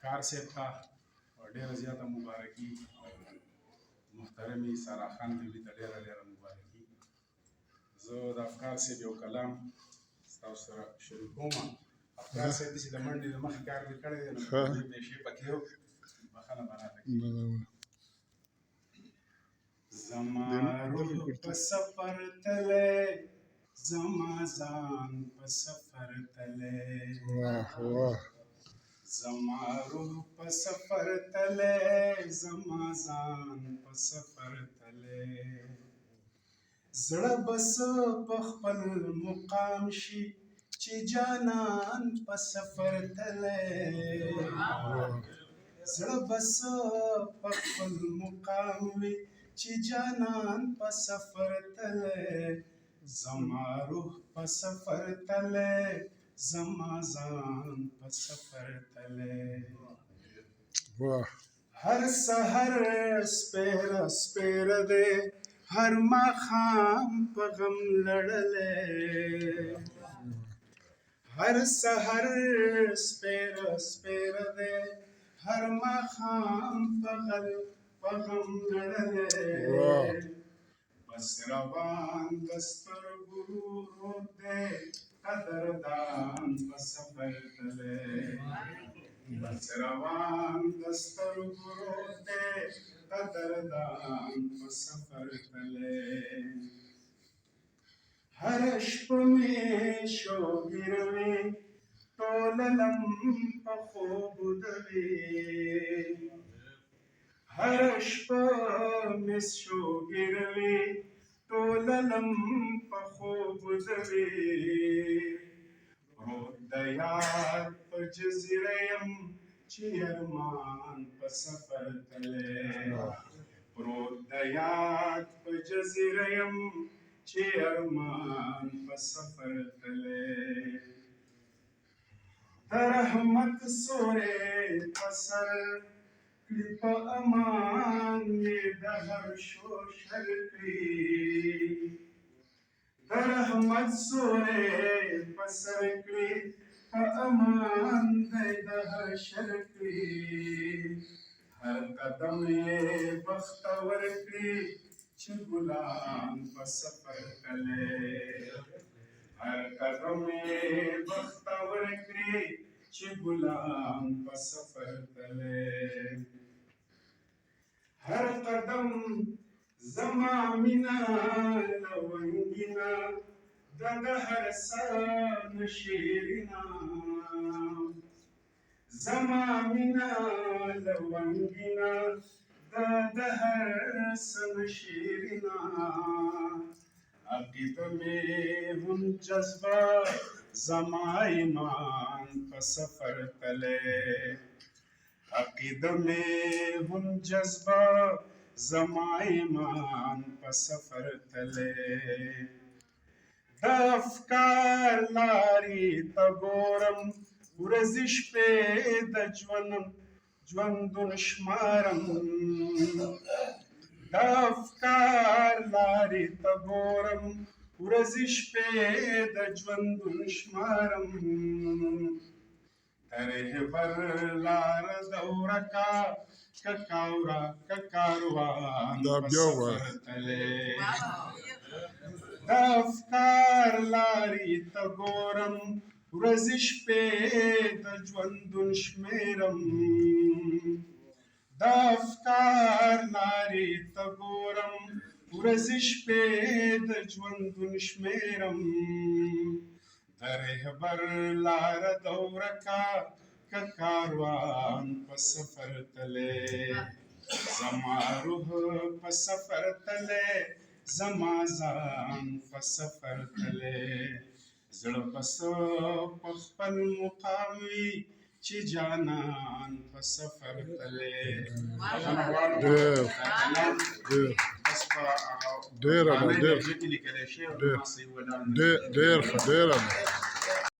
افکار صاحب ته ډېره زیاته مبارکي، محترمې سارا خان بیبي ته ډېره مبارکي. زه د افکار صاحب یو کلام ستاسو سره شریکوم. افکار صاحب چې د منډې د مخکې کار مې کړی دی نو بې شی پکې و، بخښنه به راته کړي. زما روح په سفر تللی، زما ځان په سفر تللی، زما روح په سفر تللی، زما ځان په سفر تللی. زړه به څه په خپل مقام شي چې جانان په سفر تللی، زړه به څه په خپل مقام وي چې جانان په سفر تللی. زما روح په سفر تللی، زما ځان په سفر تللی. هر سحر سپیره سپیره دی، هر ماښام په غم لړلی. هر سحر سپیره سپیره دی، هر ماښام په غم لړلی. بس روان د سترګو رود دی، قدردان په سفر تللی. بس روان د سترګو رود دی، قدردان په سفر تللی. هره شپه مې شوګیروي، ټوله لم په خوب ودوي. هره شپه مې شوګیروي، ټوله لم په خوب ودوي. پروت د یار په جزیره یم چې ارمان په سفر تللی. پروت د یار په جزیره یم چې ارمان په سفر تللی. د رحمت سورې په سر کړي، په امان یې د هر شور شر کړي. د رحمت سورې په سر کړي، په امان دی د هر شر کړي. هر قدم یې بختور کړي چې ګلان په سفر تللی. هر قدم یې بختور کړي چې ګلان په سفر تللی. هر قدم زما مینه لونګینه ده، د هر ساه شیرینه. زما مینه لونګینه ده، د هر ساه شیرینه. عقیده مې هم جذبه، زما ایمان په سفر تللی. عقیده مې هم جذبه، زما ایمان په سفر تللی. د افکار لارې ته ګورم، ورځې شپې د ژوندون شمارم. د افکار لارې ته ګورم، ورځې شپې د ژوندون شمارم. د رهبر لاره د ورکه که کاروان په سفر تللی. د افکار لارې ته ګورم، ورځې شپې د ژوندون شمېرم. د افکار لارې ته ګورم، ورځې شپې د ژوندون شمېرم. د رهبر لاره د ورکه که کاروان په سفر تللی. زما روح په سفر تللی، زما ځان په سفر تللی. زړه به څه په خپل مقام وي چې جانان په سفر تللی. بخښنه غواړم بس په ډېره لیکلی شوی او ما څه یې وډال نه